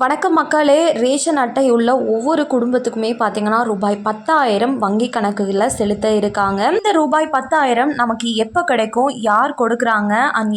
வணக்கம் மக்களே. ரேஷன் அட்டை உள்ள ஒவ்வொரு குடும்பத்துக்குமே பார்த்தீங்கன்னா ரூபாய் 10,000 வங்கி கணக்குகளில் செலுத்த இருக்காங்க. இந்த ரூபாய் 10,000 நமக்கு எப்போ கிடைக்கும், யார் கொடுக்குறாங்க,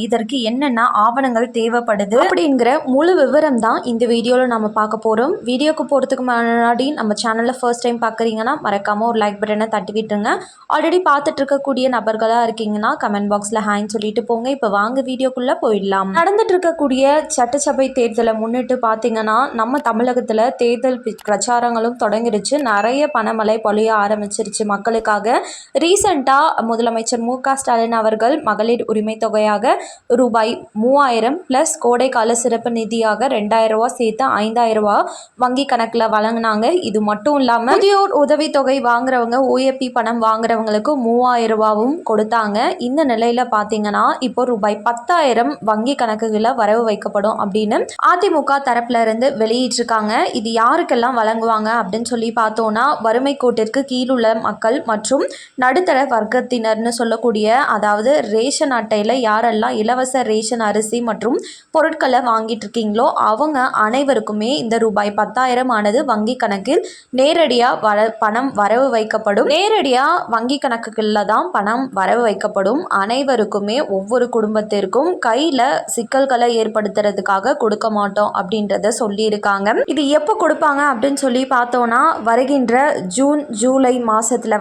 இதற்கு என்னென்ன ஆவணங்கள் தேவைப்படுது அப்படிங்கிற முழு விவரம் தான் இந்த வீடியோவில் நம்ம பார்க்க போகிறோம். வீடியோக்கு போகிறதுக்கு முன்னாடி நம்ம சேனலில் ஃபர்ஸ்ட் டைம் பார்க்குறீங்கன்னா மறக்காமல் ஒரு லைக் பட்டனை தட்டி விட்டுருங்க. ஆல்ரெடி பார்த்துட்டு இருக்கக்கூடிய நபர்களாக இருக்கீங்கன்னா கமெண்ட் பாக்ஸில் ஹேண்ட் சொல்லிட்டு போங்க. இப்போ வாங்க வீடியோக்குள்ளே போயிடலாம். நடந்துட்டு இருக்கக்கூடிய சட்டசபை தேர்தலை முன்னிட்டு பார்த்தீங்கன்னா நம்ம தமிழகத்தில் தேர்தல் பிரச்சாரங்களும் தொடங்கிடுச்சு. நிறைய பணமழை பொழிய ஆரம்பிச்சிருச்சு மக்களுக்காக. ரீசெண்டாக முதலமைச்சர் மு.க. ஸ்டாலின் அவர்கள் மகளிர் உரிமை தொகையாக ரூபாய் 3,000 ப்ளஸ் கோடைக்கால சிறப்பு நிதியாக 2,000 ரூபா சேர்த்து 5,000 ரூபா வங்கி கணக்கில் வழங்கினாங்க. இது மட்டும் இல்லாமல் முதியோர் உதவித்தொகை வாங்குறவங்க, ஓஏபி பணம் வாங்குறவங்களுக்கு 3,000 ரூபாவும் கொடுத்தாங்க. இந்த நிலையில் பார்த்தீங்கன்னா இப்போ ரூபாய் 10,000 வங்கி கணக்குகளில் வரவு வைக்கப்படும் அப்படின்னு அதிமுக தரப்புல இருந்து வெளியிட்டிருக்காங்க. இது யாருக்கெல்லாம் வழங்குவாங்க அப்படின்னு சொல்லி பார்த்தோன்னா வறுமை கோட்டிற்கு கீழுள்ள மக்கள் மற்றும் நடுத்தர வர்க்கத்தினர்னு சொல்லக்கூடிய, அதாவது ரேஷன் அட்டையில் யாரெல்லாம் இலவச ரேஷன் அரிசி மற்றும் பொருட்களை வாங்கிட்டு இருக்கீங்களோ அவங்க அனைவருக்குமே இந்த ரூபாய் 10,000 ஆனது வங்கி கணக்கில் நேரடியாக பணம் வரவு வைக்கப்படும். நேரடியாக வங்கி கணக்குகளில் தான் பணம் வரவு வைக்கப்படும். அனைவருக்குமே ஒவ்வொரு குடும்பத்திற்கும் கையில் சிக்கல்களை ஏற்படுத்துறதுக்காக கொடுக்க மாட்டோம் அப்படின்றத சொல்லியிருக்காங்க. இது எப்போ கொடுப்பாங்க அப்படின்னு சொல்லி பார்த்தோன்னா வருகின்ற ஜூன் ஜூலை மாதத்தில்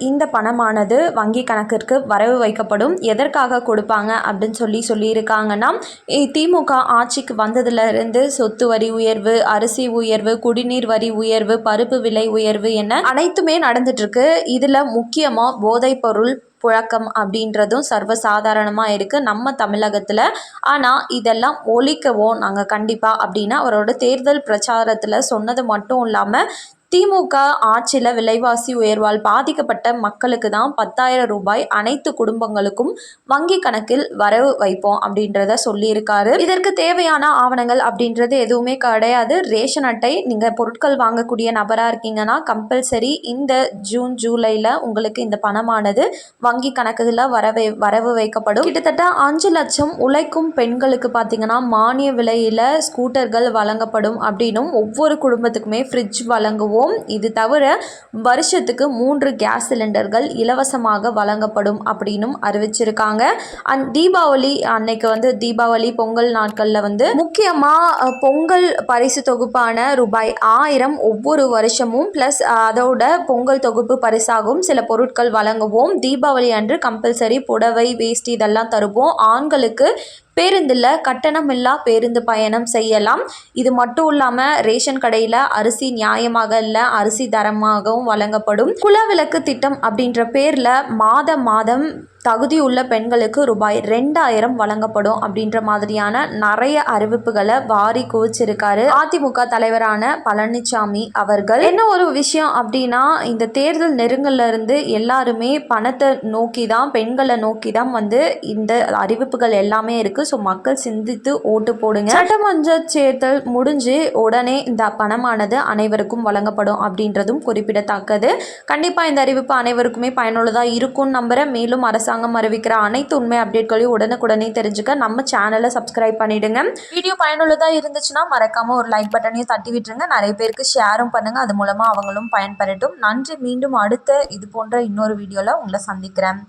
இந்த பணமானது வங்கி கணக்கிற்கு வரவு வைக்கப்படும். எதற்காக கொடுப்பாங்க அப்படின்னு சொல்லியிருக்காங்கன்னா, திமுக ஆட்சிக்கு வந்ததுலேருந்து சொத்து வரி உயர்வு, அரிசி உயர்வு, குடிநீர் வரி உயர்வு, பருப்பு விலை உயர்வு என அனைத்துமே நடந்துட்டு இருக்கு. இதில் முக்கியமாக போதைப் பொருள் புழக்கம் அப்படின்றதும் சர்வசாதாரணமாக இருக்குது நம்ம தமிழகத்தில். ஆனால் இதெல்லாம் ஒழிக்கவும் நாங்கள் கண்டிப்பாக அப்படின்னு அவரோட தேர்தல் பிரச்சாரத்தில் சொன்னது மட்டும் இல்லாமல் திமுக ஆட்சியில் விலைவாசி உயர்வால் பாதிக்கப்பட்ட மக்களுக்கு தான் 10,000 ரூபாய் அனைத்து குடும்பங்களுக்கும் வங்கி கணக்கில் வரவு வைப்போம் அப்படின்றத சொல்லியிருக்காரு. இதற்கு தேவையான ஆவணங்கள் அப்படின்றது எதுவுமே கிடையாது. ரேஷன் அட்டை நீங்கள் பொருட்கள் வாங்கக்கூடிய நபராக இருக்கீங்கன்னா கம்பல்சரி இந்த ஜூன் ஜூலையில் உங்களுக்கு இந்த பணமானது வங்கி கணக்குகளில் வரவு வைக்கப்படும். கிட்டத்தட்ட 5 லட்சம் உழைக்கும் பெண்களுக்கு பார்த்தீங்கன்னா மானிய விலையில் ஸ்கூட்டர்கள் வழங்கப்படும் அப்படின்னும், ஒவ்வொரு குடும்பத்துக்குமே ஃப்ரிட்ஜ் வழங்குவோம். இது தவிர வருஷத்துக்கு 3 கேஸ் சிலிண்டர்கள் இலவசமாக வழங்கப்படும் அப்படின்னும் அறிவிச்சிருக்காங்க. தீபாவளி அன்னைக்கு தீபாவளி பொங்கல் நாட்களில் முக்கியமாக பொங்கல் பரிசு தொகுப்பான ரூபாய் 1000 ஒவ்வொரு வருஷமும் ப்ளஸ் அதோட பொங்கல் தொகுப்பு பரிசாகவும் சில பொருட்கள் வழங்குவோம். தீபாவளி அன்று கம்பல்சரி புடவை, வேஷ்டி இதெல்லாம் தருவோம். ஆண்களுக்கு பேருந்தில் கட்டணமில்லா பேருந்து பயணம் செய்யலாம். இது மட்டும் இல்லாமல் ரேஷன் கடையில் அரிசி நியாயமாக இல்லை, அரிசி தரமாகவும் வழங்கப்படும். குலவிளக்கு திட்டம் அப்படின்ற பேரில் மாதம் தகுதியுள்ள பெண்களுக்கு ரூபாய் 2,000 வழங்கப்படும் அப்படின்ற மாதிரியான நிறைய அறிவிப்புகளை வாரி குவிச்சிருக்காரு அதிமுக தலைவரான பழனிசாமி அவர்கள். என்ன ஒரு விஷயம் அப்படின்னா, இந்த தேர்தல் நெருங்கல்ல இருந்து எல்லாருமே பணத்தை நோக்கி தான், பெண்களை நோக்கி தான் இந்த அறிவிப்புகள் எல்லாமே இருக்கு. ஸோ மக்கள் சிந்தித்து ஓட்டு போடுங்க. சட்டமன்ற தேர்தல் முடிஞ்சு உடனே இந்த பணமானது அனைவருக்கும் வழங்கப்படும் அப்படின்றதும் குறிப்பிடத்தக்கது. கண்டிப்பாக இந்த அறிவிப்பு அனைவருக்குமே பயனுள்ளதாக இருக்கும் நம்புறேன். மேலும் அரசாங்கம் அறிவிக்கிற அனைத்து உண்மை அப்டேட்களையும் உடனுக்குடனே தெரிஞ்சுக்க நம்ம சேனலை சப்ஸ்கிரைப் பண்ணிடுங்க. வீடியோ பயனுள்ளதாக இருந்துச்சுன்னா மறக்காம ஒரு லைக் பட்டனையும் தட்டி விட்டுருங்க. நிறைய பேருக்கு ஷேரும் பண்ணுங்க. அது மூலமா அவங்களும் பயன்பெறட்டும். நன்றி. மீண்டும் அடுத்த இது போன்ற இன்னொரு வீடியோல உங்களை சந்திக்கிறேன்.